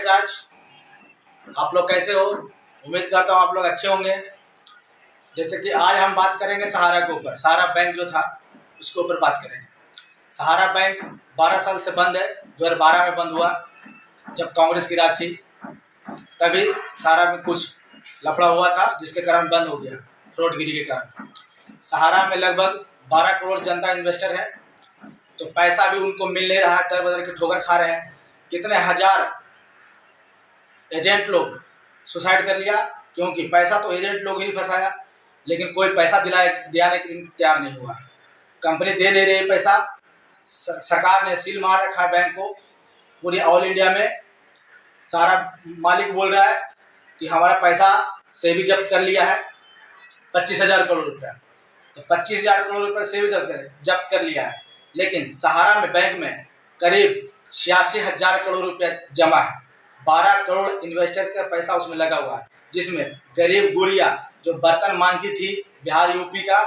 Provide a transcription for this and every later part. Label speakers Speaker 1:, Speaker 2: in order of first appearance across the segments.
Speaker 1: राज, आप लोग कैसे हो? उम्मीद करता हूँ आप लोग अच्छे होंगे। जैसे कि आज हम बात करेंगे सहारा के ऊपर। सहारा बैंक जो था उसके ऊपर बात करेंगे। सहारा बैंक 12 साल से बंद है। 2012 में बंद हुआ जब कांग्रेस की राज थी, तभी सहारा में कुछ लफड़ा हुआ था जिसके कारण बंद हो गया, फ्रॉडगिरी के कारण। सहारा में लगभग 12 करोड़ जनता इन्वेस्टर है, तो पैसा भी उनको मिल नहीं रहा, दर बदर के ठोकर खा रहे हैं। कितने हजार एजेंट लोग सुसाइड कर लिया, क्योंकि पैसा तो एजेंट लोग ही नहीं फंसाया, लेकिन कोई पैसा दिलाने के लिए तैयार नहीं हुआ। कंपनी दे नहीं रही पैसा, सरकार ने सील मार रखा है बैंक को। पूरी ऑल इंडिया में सारा मालिक बोल रहा है कि हमारा पैसा से भी जब्त कर लिया है 25,000 करोड़ रुपया। तो 25,000 करोड़ रुपये से भी जब्त कर लिया है, लेकिन सहारा में बैंक में करीब 86,000 करोड़ रुपया जमा है। 12 करोड़ इन्वेस्टर का पैसा उसमें लगा हुआ है, जिसमें गरीब गुड़िया जो बर्तन मांगती थी बिहार यूपी का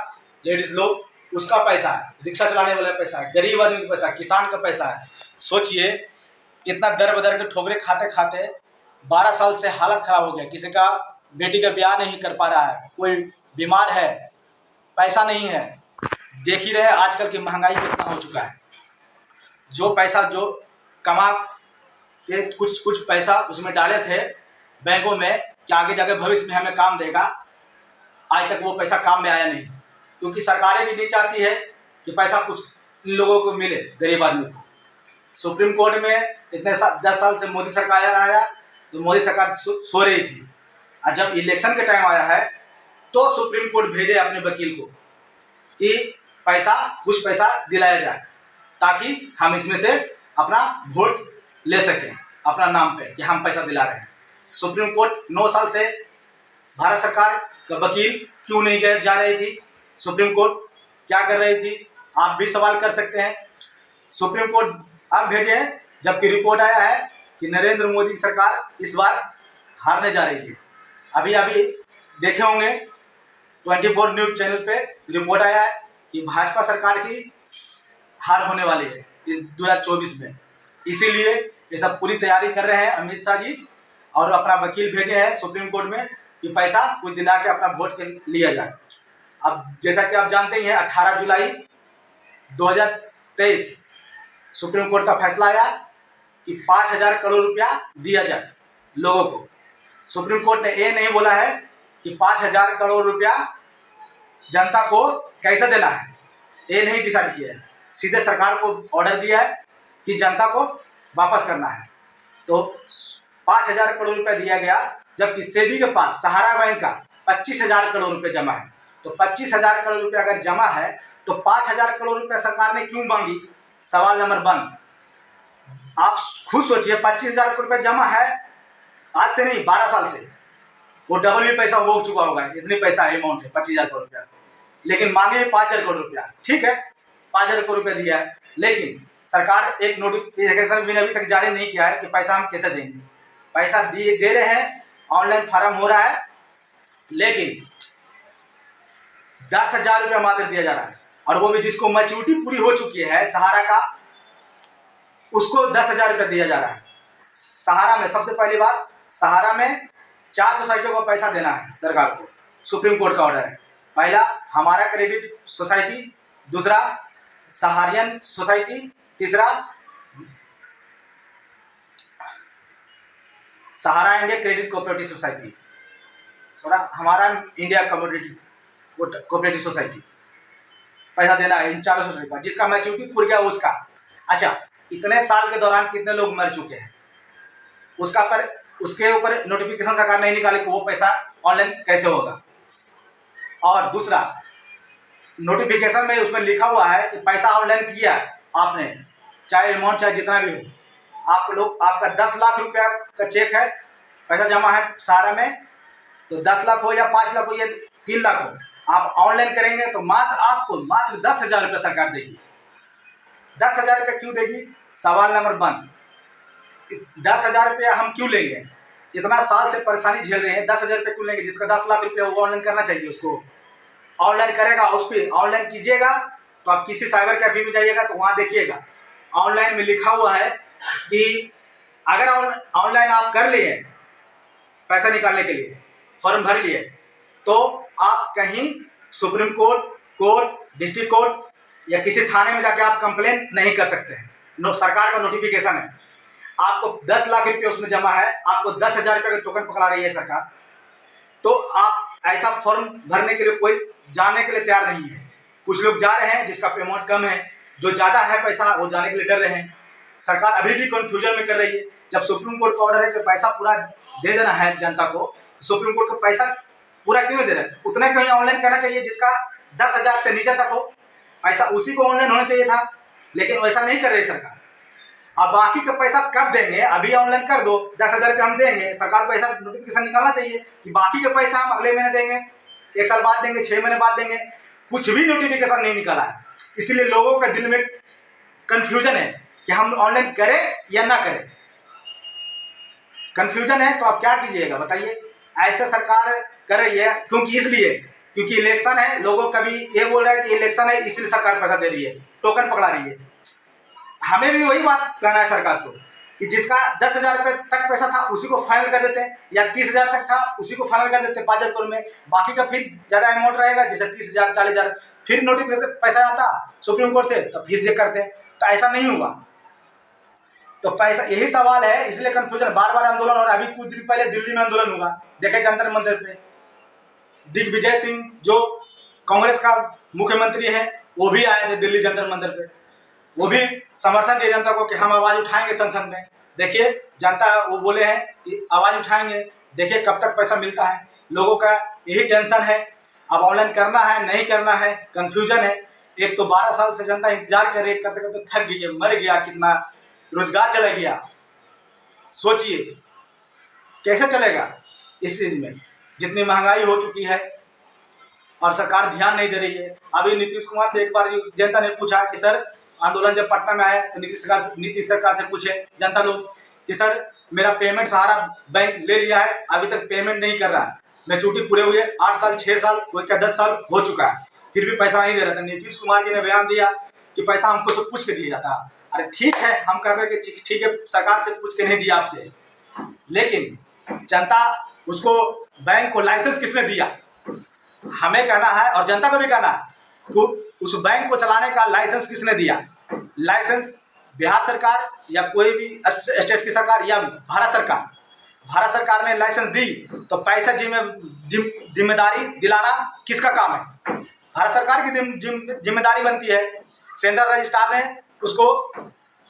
Speaker 1: लेडीज लोग, उसका पैसा है, रिक्शा चलाने वाला पैसा है, गरीब आदमी का पैसा, किसान का पैसा है। सोचिए, इतना दर बदर के ठोकरे खाते खाते 12 साल से हालत खराब हो गया। किसी का बेटी का ब्याह नहीं कर पा रहा है, कोई बीमार है, पैसा नहीं है। देख ही रहे आजकल की महंगाई कितना हो चुका है। जो पैसा जो कमा के कुछ पैसा उसमें डाले थे बैंकों में कि आगे जाके भविष्य में हमें काम देगा, आज तक वो पैसा काम में आया नहीं, क्योंकि सरकारें भी नहीं चाहती है कि पैसा कुछ इन लोगों को मिले, गरीब आदमी को। सुप्रीम कोर्ट में इतने 10 साल से मोदी सरकार आया, तो मोदी सरकार सो रही थी, और जब इलेक्शन के टाइम आया है तो सुप्रीम कोर्ट भेजे अपने वकील को कि कुछ पैसा दिलाया जाए, ताकि हम इसमें से अपना वोट ले सकें अपना नाम पे कि हम पैसा दिला रहे हैं। सुप्रीम कोर्ट 9 साल से भारत सरकार का वकील क्यों नहीं जा रही थी? सुप्रीम कोर्ट क्या कर रही थी? आप भी सवाल कर सकते हैं। सुप्रीम कोर्ट अब भेजे हैं, जबकि रिपोर्ट आया है कि नरेंद्र मोदी की सरकार इस बार हारने जा रही है। अभी देखे होंगे 24 न्यूज़ चैनल पे रिपोर्ट आया है कि भाजपा सरकार की हार होने वाली है 2024 में। इसीलिए ये सब पूरी तैयारी कर रहे हैं अमित शाह जी, और अपना वकील भेजे हैं सुप्रीम कोर्ट में कि पैसा कुछ दिला के अपना वोट लिया जाए। अब जैसा कि आप जानते ही हैं, 18 जुलाई 2023 सुप्रीम कोर्ट का फैसला आया कि 5,000 करोड़ रुपया दिया जाए लोगों को। सुप्रीम कोर्ट ने ये नहीं बोला है कि 5,000 करोड़ रुपया जनता को कैसे देना है, ये नहीं डिसाइड किया है। सीधे सरकार को ऑर्डर दिया है कि जनता को वापस करना है। तो 5,000 करोड़ रुपया दिया गया, जबकि सेबी के पास सहारा बैंक का 25,000 करोड़ रुपये जमा है। तो 25,000 करोड़ रुपया अगर जमा है तो 5,000 करोड़ रुपया सरकार ने क्यों मांगी? सवाल नंबर 1। आप खुद सोचिए, 25,000 करोड़ रुपया जमा है, आज से नहीं 12 साल से, वो डबल भी पैसा हो चुका होगा। इतनी पैसा अमाउंट है 25,000 करोड़ रुपया, लेकिन मांगे 5,000 करोड़ रुपया। ठीक है, 5,000 करोड़ रुपया दिया है, लेकिन सरकार एक नोटिफिकेशन भी अभी तक जारी नहीं किया है कि पैसा हम कैसे देंगे। पैसा दे रहे हैं, ऑनलाइन फार्म हो रहा है, लेकिन 10,000 रुपया मात्र दिया जा रहा है, और वो भी जिसको मैच्योरिटी पूरी हो चुकी है सहारा का, उसको 10,000 रुपया दिया जा रहा है। सहारा में सबसे पहली बात, सहारा में 4 सोसाइटियों को पैसा देना है सरकार को, सुप्रीम कोर्ट का ऑर्डर है। पहला हमारा क्रेडिट सोसाइटी, दूसरा सहारियन सोसाइटी, तीसरा सहारा इंडिया क्रेडिट कोऑपरेटिव सोसाइटी, थोड़ा हमारा इंडिया कोऑपरेटिव सोसाइटी। पैसा देना है इन 4 सोसाइटी का, जिसका मैच्योरिटी पूरी गया उसका। अच्छा, इतने साल के दौरान कितने लोग मर चुके हैं उसके ऊपर नोटिफिकेशन सरकार नहीं निकाले कि वो पैसा ऑनलाइन कैसे होगा। और दूसरा, नोटिफिकेशन में उसमें लिखा हुआ है कि पैसा ऑनलाइन किया आपने, चाहे अमाउंट चाहे जितना भी हो, आपका 10 लाख रुपया का चेक है, पैसा जमा है सहारा में, तो 10 लाख हो या 5 लाख हो या 3 लाख हो, आप ऑनलाइन करेंगे तो आपको मात्र 10,000 रुपये सरकार देगी। 10,000 रुपये क्यों देगी? सवाल नंबर 1, 10,000 रुपया हम क्यों लेंगे? इतना साल से परेशानी झेल रहे हैं, 10,000 रुपये क्यों लेंगे? जिसका 10 लाख रुपया वो ऑनलाइन करना चाहिए, उसको ऑनलाइन करेगा। उस पर ऑनलाइन कीजिएगा तो आप किसी साइबर कैफे में जाइएगा तो वहाँ देखिएगा ऑनलाइन में लिखा हुआ है कि अगर ऑनलाइन आप कर लिए पैसा निकालने के लिए फॉर्म भर लिए, तो आप कहीं सुप्रीम कोर्ट, डिस्ट्रिक्ट कोर्ट या किसी थाने में जाके आप कंप्लेन नहीं कर सकते हैं। सरकार का नोटिफिकेशन है, आपको 10 लाख रुपये उसमें जमा है, आपको 10,000 रुपये का टोकन पकड़ा रही है सरकार, तो आप ऐसा फॉर्म भरने के लिए कोई जाने के लिए तैयार नहीं है। कुछ लोग जा रहे हैं जिसका पेमेंट कम है, जो ज़्यादा है पैसा वो जाने के लिए डर रहे हैं। सरकार अभी भी कन्फ्यूजन में कर रही है। जब सुप्रीम कोर्ट का ऑर्डर है कि पैसा पूरा दे देना है जनता को, तो सुप्रीम कोर्ट को पैसा पूरा क्यों दे रहे हैं? उतना क्यों ऑनलाइन करना चाहिए जिसका 10,000 से नीचे तक हो, पैसा उसी को ऑनलाइन होना चाहिए था, लेकिन वैसा नहीं कर रही सरकार। अब बाकी का पैसा कब देंगे? अभी ऑनलाइन कर दो, 10,000 रुपये हम देंगे, सरकार को ऐसा नोटिफिकेशन निकालना चाहिए कि बाकी का पैसा हम अगले महीने देंगे, 1 साल बाद देंगे, 6 महीने बाद देंगे। कुछ भी नोटिफिकेशन नहीं निकाला है, इसलिए लोगों के दिल में कंफ्यूजन है कि हम ऑनलाइन करें या ना करें। कंफ्यूजन है तो आप क्या कीजिएगा बताइए? ऐसे सरकार कर रही है क्योंकि इलेक्शन है, लोगों कभी ये बोल रहा है कि इलेक्शन है इसलिए सरकार पैसा दे रही है, टोकन पकड़ा रही है। हमें भी वही बात कहना है सरकार से कि जिसका 10,000 रुपये तक पैसा था उसी को फाइनल कर देते हैं, या 30,000 तक था उसी को फाइनल कर देते हैं 5,000 करोड़ में, बाकी का फिर ज़्यादा अमाउंट रहेगा, जैसे 30,000 40,000, फिर नोटिफिकेशन पैसा आता सुप्रीम कोर्ट से तो फिर चेक करते हैं। तो ऐसा नहीं होगा। तो पैसा, यही सवाल है, इसलिए कंफ्यूजन, बार बार आंदोलन। और अभी कुछ दिन पहले दिल्ली में आंदोलन हुआ, देखे जंतर मंदिर पे दिग्विजय सिंह जो कांग्रेस का मुख्यमंत्री है वो भी आए थे दिल्ली जंतर मंदिर पे, वो भी समर्थन दिए जनता को कि हम आवाज़ उठाएंगे संसद में। देखिए जनता वो बोले हैं कि आवाज़ उठाएंगे, देखिए कब तक पैसा मिलता है। लोगों का यही टेंशन है, अब ऑनलाइन करना है नहीं करना है, कंफ्यूजन है। एक तो 12 साल से जनता इंतजार कर रही है, करते करते थक गई है, मर गया, कितना रोजगार चला गया। सोचिए कैसे चलेगा इस चीज़ में, जितनी महंगाई हो चुकी है और सरकार ध्यान नहीं दे रही है। अभी नीतीश कुमार से एक बार जनता ने पूछा कि सर, आंदोलन जब पटना में आया तो नीतीश सरकार से पूछे जनता लोग कि सर मेरा पेमेंट सहारा बैंक ले लिया है, अभी तक पेमेंट नहीं कर रहा है, मैच्योरिटी पूरे हुए 8 साल 6 साल कोई क्या 10 साल हो चुका है, फिर भी पैसा नहीं दे रहा था। नीतीश कुमार जी ने बयान दिया कि पैसा हमको सब पूछ के दिया जाता। अरे ठीक है, हम कर रहे कि ठीक है, सरकार से पूछ के नहीं दिया आपसे, लेकिन जनता उसको, बैंक को लाइसेंस किसने दिया? हमें कहना है और जनता को भी कहना है कि उस बैंक को चलाने का लाइसेंस किसने दिया? लाइसेंस बिहार सरकार या कोई भी स्टेट की सरकार या भारत सरकार? भारत सरकार ने लाइसेंस दी तो पैसा जिम्मेदारी दिलाना किसका काम है? भारत सरकार की जिम्मेदारी बनती है। सेंट्रल रजिस्ट्रार ने उसको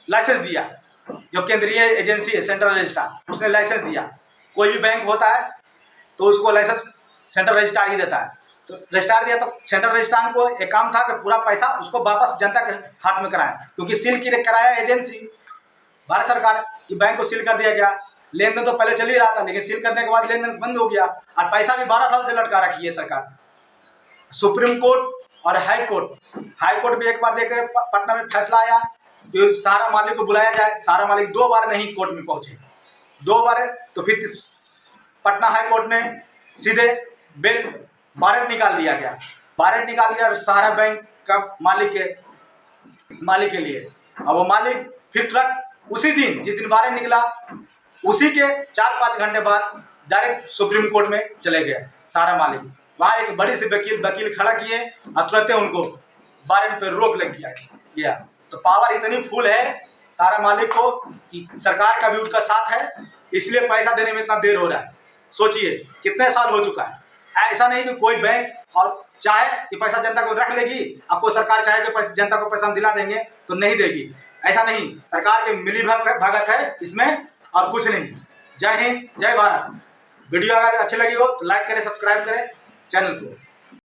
Speaker 1: लाइसेंस दिया, जो केंद्रीय एजेंसी है सेंट्रल रजिस्ट्रार, उसने लाइसेंस दिया। कोई भी बैंक होता है तो उसको लाइसेंस सेंट्रल रजिस्ट्रार ही देता है, तो रजिस्ट्रार दिया तो सेंट्रल रजिस्ट्रार को एक काम था कि पूरा पैसा उसको वापस जनता के हाथ में कराया, क्योंकि सील की कराया एजेंसी भारत सरकार की, बैंक को सील कर दिया गया। लेन देन तो पहले चल ही रहा था, लेकिन सील करने के बाद लेन देन बंद हो गया और पैसा भी 12 साल से लटका रखी है सरकार। सुप्रीम कोर्ट और हाई कोर्ट भी एक बार देखे पटना में फैसला आया कि सहारा मालिक को बुलाया जाए, सहारा मालिक 2 बार नहीं कोर्ट में पहुंचे, 2 बार, तो फिर पटना हाई कोर्ट ने सीधे बेल वारंट निकाल दिया गया, वारंट निकाल दिया सहारा बैंक का मालिक के लिए। अब वो मालिक फिर तुरंत उसी दिन जिस दिन वारंट निकला उसी के 4-5 घंटे बाद डायरेक्ट सुप्रीम कोर्ट में चले गए सहारा मालिक। वहाँ एक बड़ी सी वकील खड़ा किए और तुरंत उनको वारंट पर रोक लग गया। तो पावर इतनी फुल है सहारा मालिक को कि सरकार का भी उनका साथ है, इसलिए पैसा देने में इतना देर हो रहा है। सोचिए कितने साल हो चुका है। ऐसा नहीं कि कोई बैंक और चाहे कि पैसा जनता को रख लेगी, अब कोई सरकार चाहे कि पैसा जनता को पैसा हम दिला देंगे तो नहीं देगी, ऐसा नहीं। सरकार के मिली भगत है इसमें और कुछ नहीं। जय हिंद, जय भारत। वीडियो अगर अच्छी लगी हो तो लाइक करें, सब्सक्राइब करें चैनल को।